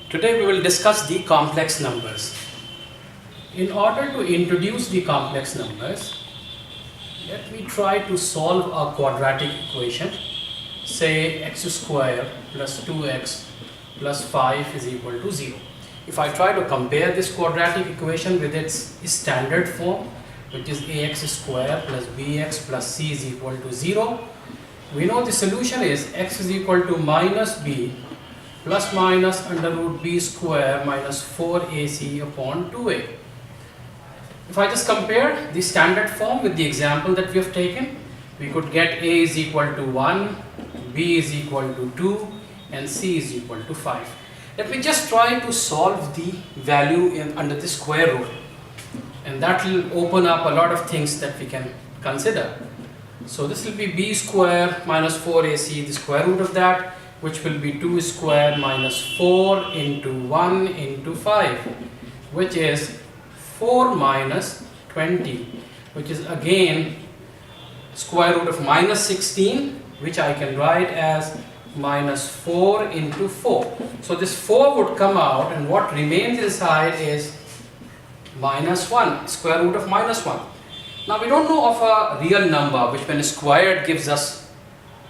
Today we will discuss the complex numbers. In order to introduce the complex numbers, let me try to solve a quadratic equation. Say x square plus 2x plus 5 is equal to 0. If I try to compare this quadratic equation with its standard form, which is ax square plus bx plus c is equal to 0, we know the solution is x is equal to minus b plus minus under root b square minus 4ac upon 2a. If I just compare the standard form with the example that we have taken, we could get a is equal to 1, b is equal to 2 and c is equal to 5. Let me just try to solve the value under the square root, and that will open up a lot of things that we can consider. So this will be b square minus 4ac, the square root of that, which will be 2 square minus 4 into 1 into 5, which is 4 minus 20, which is again square root of minus 16, which I can write as minus 4 into 4. So this 4 would come out, and what remains inside is minus 1, square root of minus 1. Now we don't know of a real number which when squared gives us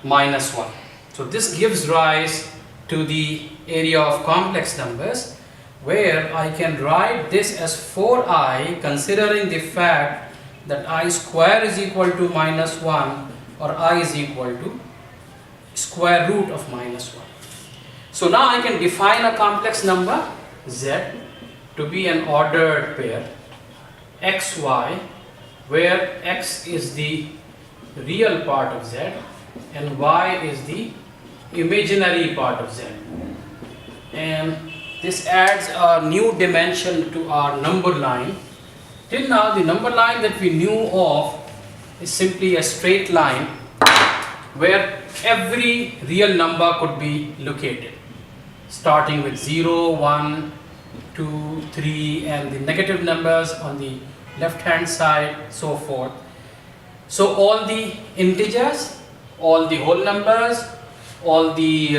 minus 1. So this gives rise to the area of complex numbers, where I can write this as 4i considering the fact that I square is equal to minus 1 or I is equal to square root of minus 1. So now I can define a complex number z to be an ordered pair xy, where x is the real part of z and y is the imaginary part of z. And this adds a new dimension to our number line. Till now the number line that we knew of is simply a straight line where every real number could be located, starting with 0, 1, 2, 3 and the negative numbers on the left hand side, so forth. So all the integers, all the whole numbers, all the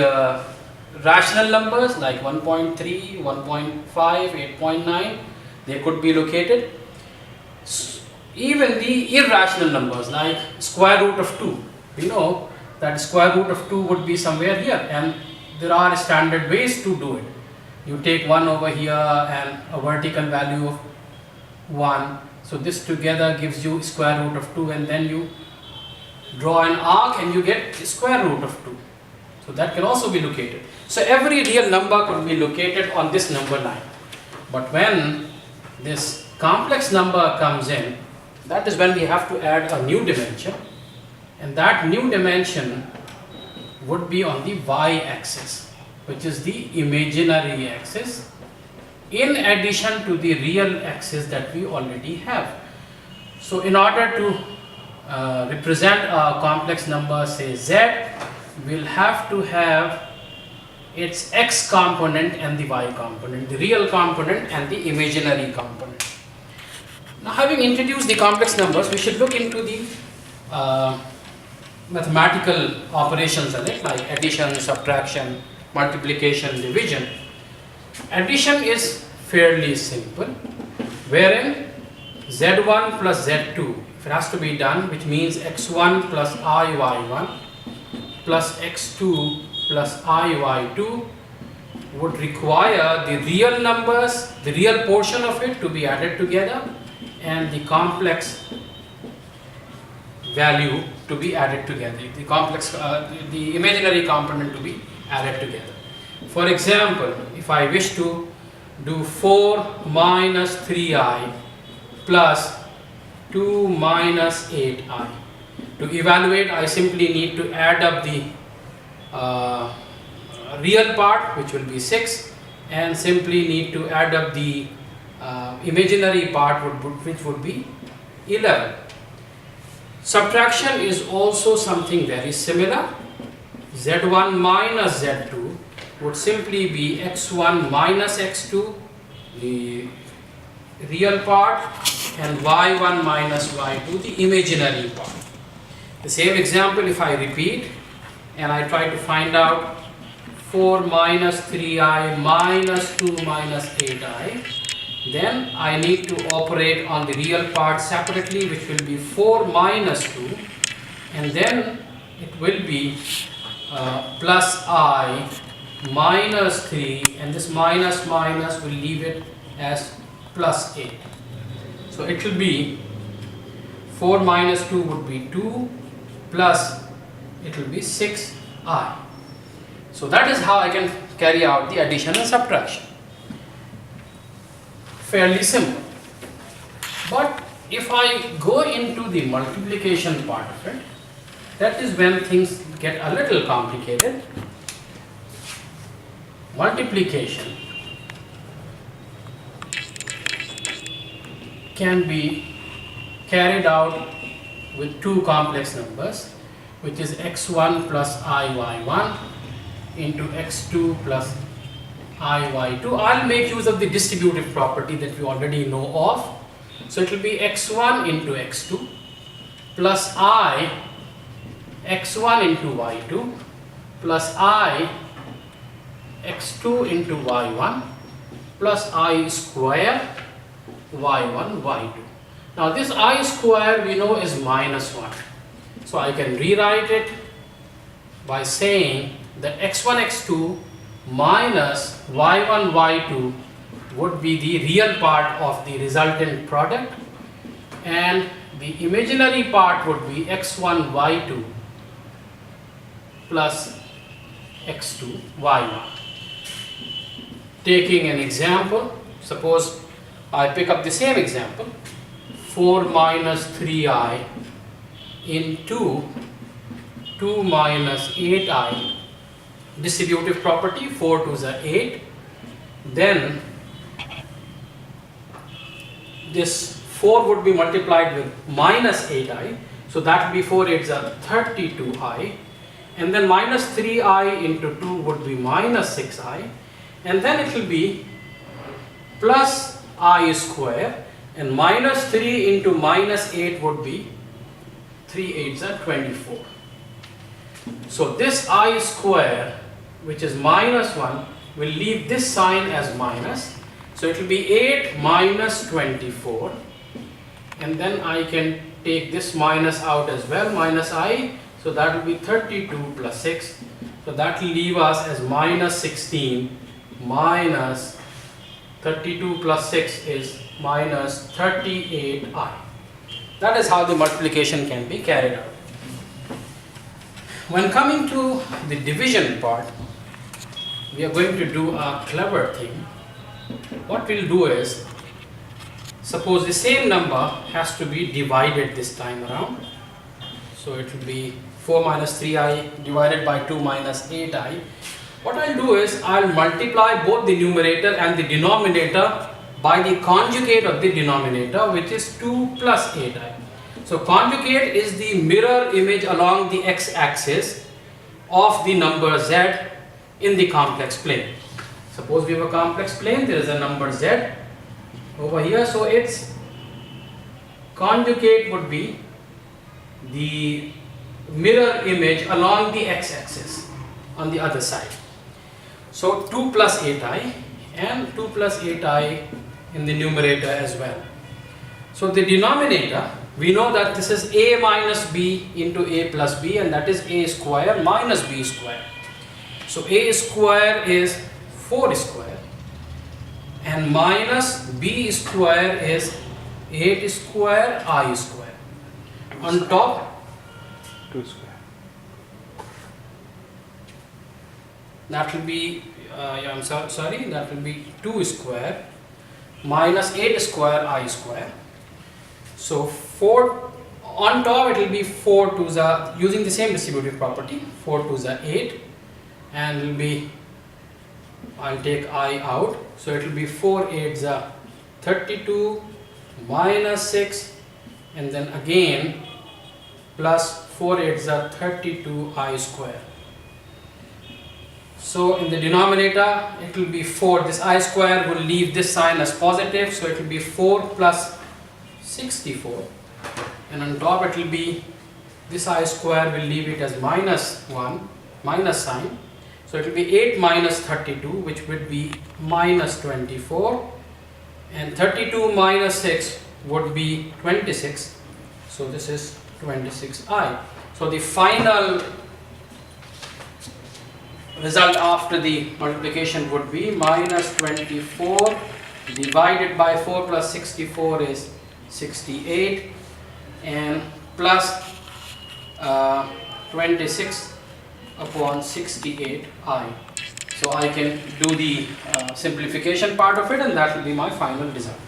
rational numbers like 1.3, 1.5, 8.9, they could be located. Even the irrational numbers like square root of 2, we know that square root of 2 would be somewhere here, and there are standard ways to do it. You take 1 over here and a vertical value of 1, so this together gives you square root of 2, and then you draw an arc and you get square root of 2. So that can also be located. So every real number could be located on this number line. But when this complex number comes in, that is when we have to add a new dimension, and that new dimension would be on the y-axis, which is the imaginary axis, in addition to the real axis that we already have. So in order to represent a complex number, say z, we'll have to have its x component and the y component, the real component and the imaginary component. Now, having introduced the complex numbers, we should look into the mathematical operations on it, like addition, subtraction, multiplication, division. Addition is fairly simple, wherein z1 plus z2, if it has to be done, which means x1 plus iy1 plus x2 plus iy2 would require the real numbers, the real portion of it to be added together and the complex value to be added together, the imaginary component to be added together. For example, if I wish to do 4 minus 3i plus 2 minus 8i, to evaluate I simply need to add up the real part, which will be 6, and simply need to add up the imaginary part, which would be 11. Subtraction is also something very similar. z1 minus z2 would simply be x1 minus x2, the real part, and y1 minus y2, the imaginary part. The same example, if I repeat and I try to find out 4 minus 3i minus 2 minus 8i. Then I need to operate on the real part separately, which will be 4 minus 2, and then it will be plus I minus 3, and this minus minus will leave it as plus 8. So it will be 4 minus 2 would be 2, plus it will be 6i. So that is how I can carry out the addition and subtraction. Fairly simple. But if I go into the multiplication part of it, that is when things get a little complicated. Multiplication can be carried out with two complex numbers, which is x1 plus iy1 into x2 plus iy2. I'll make use of the distributive property that we already know of. So it will be x1 into x2 plus I x1 into y2 plus I x2 into y1 plus I square y1 y2. Now this I square we know is minus 1. So I can rewrite it by saying that x1 x2 minus y1 y2 would be the real part of the resultant product, and the imaginary part would be x1 y2 plus x2 y1. Taking an example, suppose I pick up the same example, 4 minus 3i into 2 minus 8i, distributive property, 4 to the 8, then this 4 would be multiplied with minus 8i, so that would be 4 8s are 32i, and then minus 3i into 2 would be minus 6i, and then it will be plus I square, and minus 3 into minus 8 would be 3 8s are 24. So this I square, which is minus 1, will leave this sign as minus. So it will be 8 minus 24, and then I can take this minus out as well, minus I, so that will be 32 plus 6. So that will leave us as minus 16 minus 32 plus 6 is minus 38i. That is how the multiplication can be carried out. When coming to the division part, we are going to do a clever thing. What we'll do is, suppose the same number has to be divided this time around. So it will be 4 minus 3i divided by 2 minus 8i. What I'll do is, I'll multiply both the numerator and the denominator by the conjugate of the denominator, which is 2 plus 8i. So conjugate is the mirror image along the x-axis of the number z in the complex plane. Suppose we have a complex plane, there is a number z over here, so its conjugate would be the mirror image along the x-axis on the other side. So 2 plus 8i and 2 plus 8i in the numerator as well. So the denominator, we know that this is a minus b into a plus b, and that is a square minus b square. So a square is 4 square, and minus b square is 8 square I square. On top, 2 square. that will be, I'm sorry, that will be 2 square minus 8 square I square. So 4, on top it will be 4 to the, using the same distributive property, 4 to the 8, and will be, I'll take I out, so it will be 4 8s are 32 minus 6, and then again plus 4 8s are 32 I square. So in the denominator it will be 4, this I square will leave this sign as positive, so it will be 4 plus 64, and on top it will be, this I square will leave it as minus 1, minus sign, So it will be 8 minus 32, which would be minus 24, and 32 minus 6 would be 26. So this is 26i. So the final result after the multiplication would be minus 24 divided by 4 plus 64 is 68, and plus 26 upon 68i. So I can do the simplification part of it, and that will be my final result.